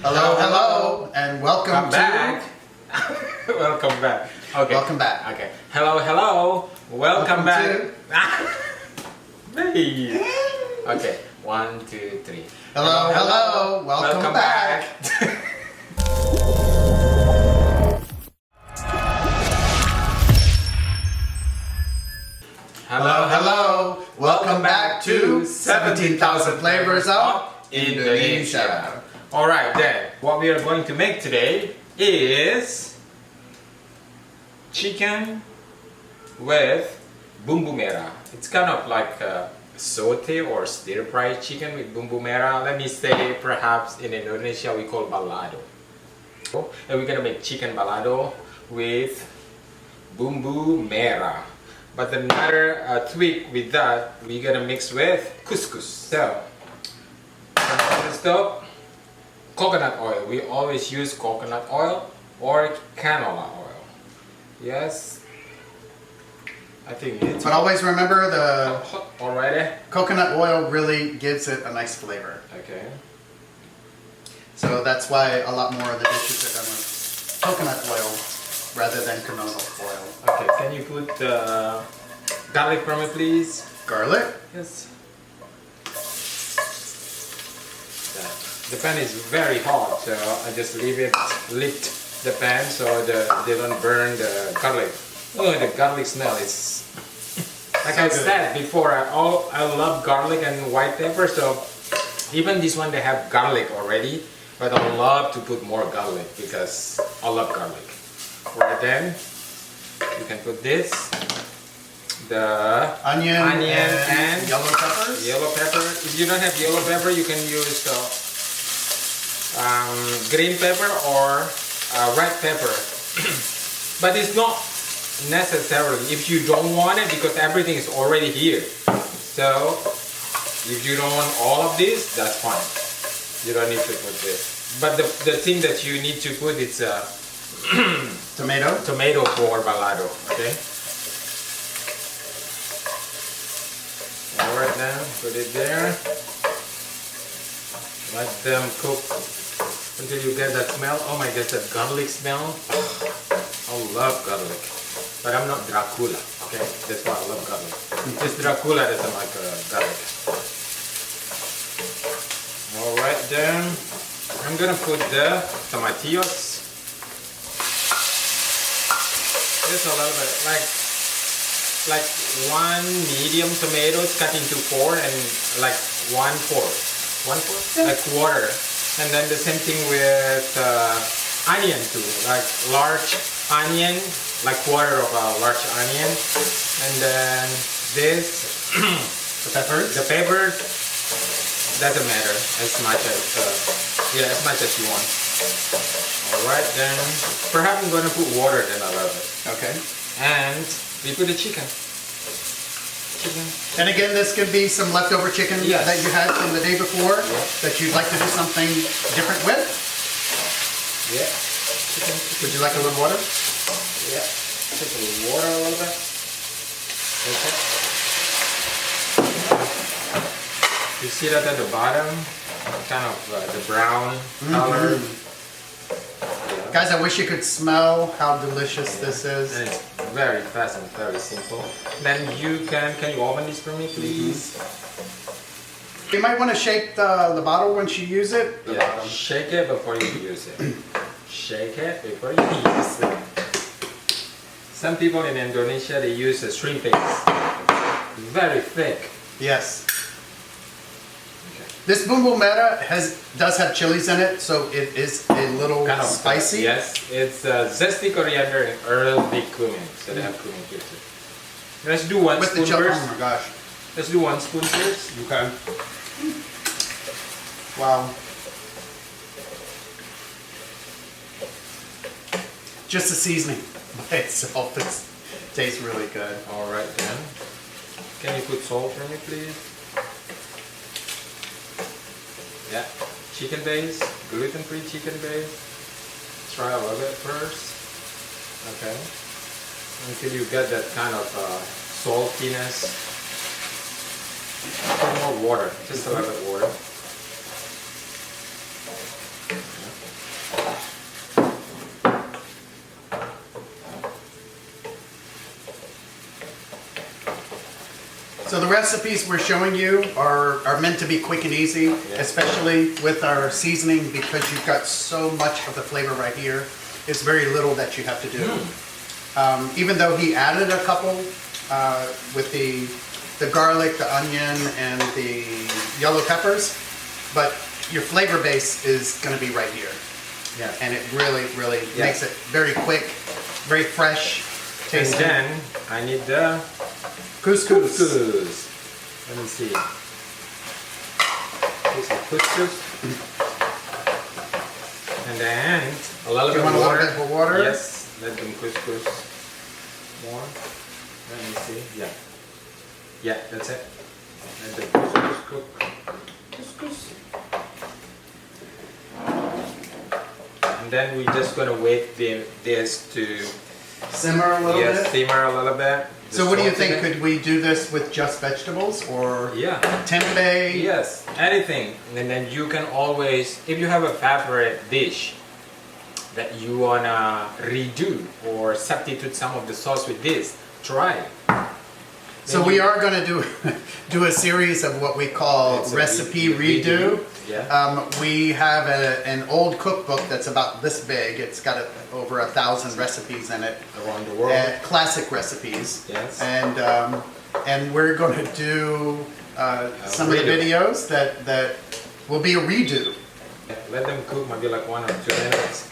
Hello, hello, and welcome back. Welcome back. Okay. Welcome back. Okay. Hello, hello. Welcome back. Hey. Okay. 1, 2, 3. Hello, hello. Welcome back. Hello, hello. Welcome back to 17,000 Flavors of Indonesia. Alright then, what we are going to make today is chicken with bumbu merah. It's kind of like a saute or stir-fried chicken with bumbu merah. Let me say, perhaps in Indonesia we call balado. And we're gonna make chicken balado with bumbu merah. But another tweak with that, we're gonna mix with couscous. So, on the stove, coconut oil. We always use coconut oil or canola oil. Yes, I think it's. But always remember the already. Coconut oil really gives it a nice flavor. Okay. So that's why a lot more of the dishes are done with coconut oil rather than canola oil. Okay, can you put garlic for me, please? Garlic? Yes. The pan is very hot, so I just leave it lit the pan so they don't burn the garlic. Oh, the garlic smell is like I said before. I love garlic and white pepper, so even this one they have garlic already, but I love to put more garlic because I love garlic. Right then, you can put this, the onion and yellow peppers. Yellow pepper. If you don't have yellow pepper, you can use green pepper or red pepper. But it's not necessarily if you don't want it, because everything is already here. So if you don't want all of this, that's fine. You don't need to put this. But the thing that you need to put is tomato for balado. Okay. Alright, now put it there. Let them cook until you get that smell. Oh my gosh, that garlic smell. I love garlic. But I'm not Dracula, okay? That's why I love garlic. Just Dracula doesn't like garlic. Alright then, I'm gonna put the tomatillos. Just a little bit, like 1 medium tomatoes cut into 4 and like 1/4. 1/4? Like quarter. And then the same thing with onion too, like large onion, like quarter of a large onion. And then this, the peppers doesn't matter as much as you want. Alright then, perhaps I'm gonna put water then a little bit. Okay. And we put the chicken. And again, this could be some leftover chicken that you had from the day before that you'd like to do something different with. Yeah. Would you like a little water? Yeah. Take a little water a little bit. Okay. You see that at the bottom? Kind of the brown color. Yeah. Guys, I wish you could smell how delicious this is. And it's very fast and very simple. Then you can you open this for me, please? You might want to shake the bottle once you use it. Yeah, shake it before you use it. Shake it before you use it. Some people in Indonesia, they use a shrimp paste. Very thick. Yes. This bumbu merah does have chilies in it, so it is a little kind of spicy. Yes, it's zesty coriander and early cumin, so they have cumin here too. Let's do one spoon first. Oh my gosh. Let's do 1 spoon first. Okay. Wow. Just the seasoning by itself, it tastes really good. Alright then. Can you put salt for me, please? Yeah, chicken base, gluten-free chicken base. Try a little bit first. Okay. Until you get that kind of saltiness. Put more water, just a little bit water. So the recipes we're showing you are meant to be quick and easy, especially with our seasoning, because you've got so much of the flavor right here. It's very little that you have to do. Even though he added a couple with the garlic, the onion, and the yellow peppers, but your flavor base is going to be right here. Yeah. And it really, really makes it very quick, very fresh tasting. And then I need the Couscous. Let me see. This is couscous. And then a little bit of water. A little bit of water? Yes, let them couscous more. Let me see. Yeah. Yeah, that's it. Let the couscous cook. Couscous. And then we're just gonna wait this to Simmer a little bit? simmer a little bit. So what do you Just think? salt in it. Could we do this with just vegetables or Yeah. tempeh? Yes, anything. And then you can always, if you have a favorite dish that you wanna redo or substitute some of the sauce with this, try it. So we are going to do a series of what we call It's a recipe redo. Yeah. We have an old cookbook that's about this big. It's got over 1,000 recipes in it. Around the world. Classic recipes. Yes. And we're going to do some of the redo. videos that will be a redo. Let them cook maybe like 1 or 2 minutes.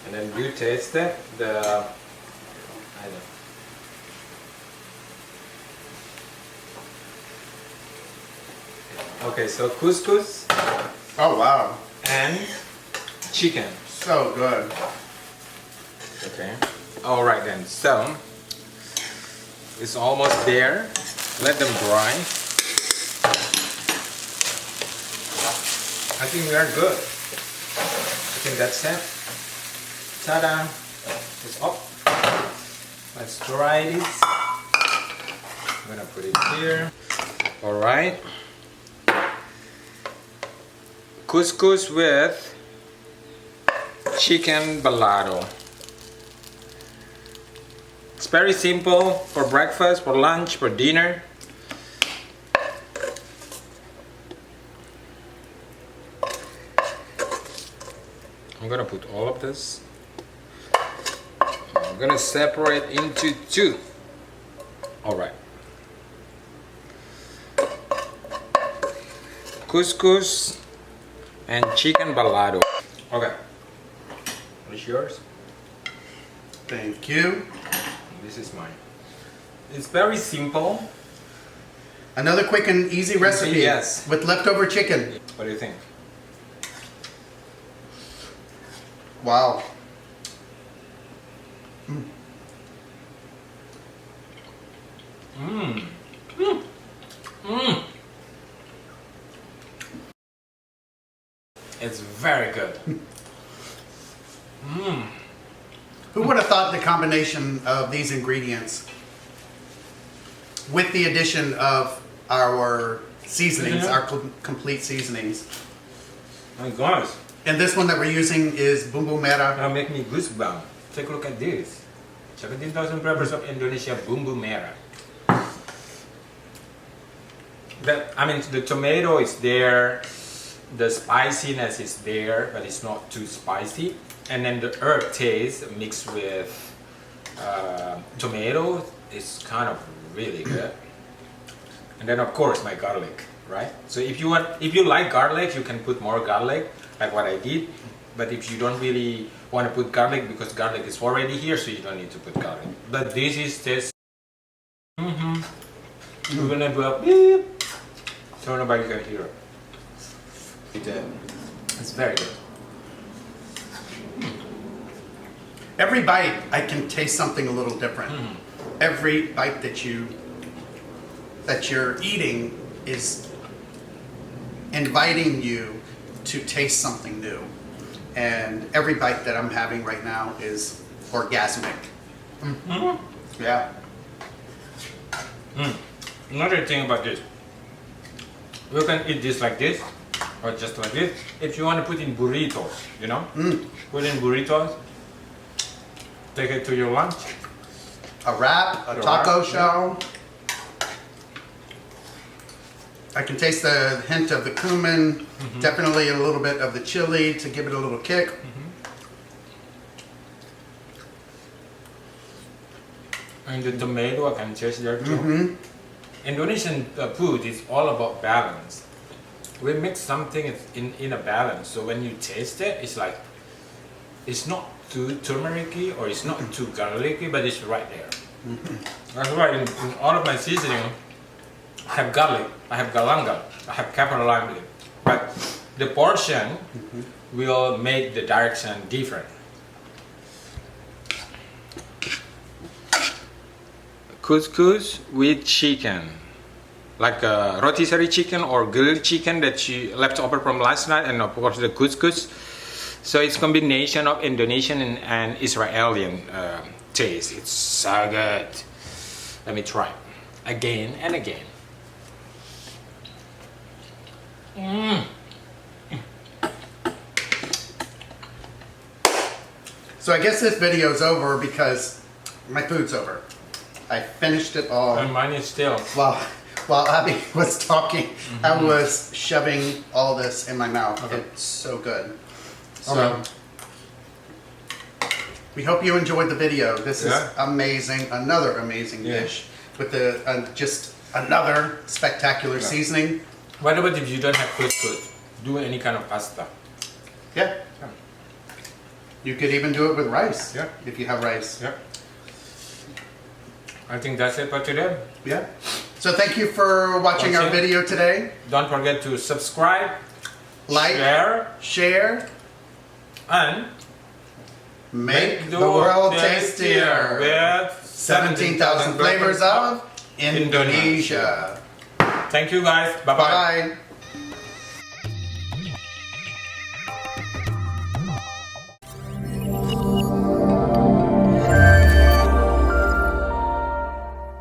And then you taste it. Okay, so couscous Oh wow, and chicken. so good. Okay. All right then. So it's almost there. Let them dry. I think we are good. I think that's it. Ta-da! It's up. Let's try this. I'm gonna put it here. All right. Couscous with chicken balado. It's very simple for breakfast, for lunch, for dinner. I'm gonna put all of this. I'm gonna separate into 2. All right. Couscous and chicken balado. Okay. It's yours. Thank you. This is mine. It's very simple. Another quick and easy recipe Yes. with leftover chicken. What do you think? Wow. It's very good. Who would have thought the combination of these ingredients with the addition of our seasonings, our complete seasonings. My gosh, And this one that we're using is bumbu merah. that'll make me goosebump. Take a look at this. 17,000 peppers of Indonesia bumbu merah. The tomato is there, the spiciness is there, but it's not too spicy. And then the herb taste mixed with tomato is kind of really good. And then of course my garlic, right? So if you like garlic, you can put more garlic, like what I did. But if you don't really want to put garlic, because garlic is already here, so you don't need to put garlic. But this is just. We're gonna do a beep, so nobody can hear it. It's very good. Every bite, I can taste something a little different. Every bite that you're eating is inviting you to taste something new. And every bite that I'm having right now is orgasmic. Yeah. Another thing about this, you can eat this like this, or just like this. If you want to put in burritos, you know, put in burritos, take it to your lunch. A wrap, a taco shell. I can taste the hint of the cumin, definitely a little bit of the chili to give it a little kick. And the tomato I can taste there too. Indonesian food is all about balance. We mix something in a balance, so when you taste it, it's like it's not too turmeric-y or it's not too garlicky, but it's right there. That's why in all of my seasoning, I have garlic, I have galangal, I have kaffir lime, but the portion will make the direction different. Couscous with chicken, like a rotisserie chicken or grilled chicken that you left over from last night, and of course the couscous. So it's combination of Indonesian and Israeli taste. It's so good. Let me try again and again. So I guess this video is over because my food's over. I finished it all. And mine is still. While Abby was talking, I was shoving all this in my mouth. Okay. It's so good. So we hope you enjoyed the video. This is amazing. Another amazing dish with the just another spectacular seasoning. What about if you don't have couscous? Do any kind of pasta. Yeah. You could even do it with rice. Yeah. If you have rice. Yeah. I think that's it for today. Yeah. So thank you for watching our video today. Don't forget to subscribe, Like, share, and make the world tastier with 17,000 flavors of Indonesia. Thank you guys. Bye-bye. Bye.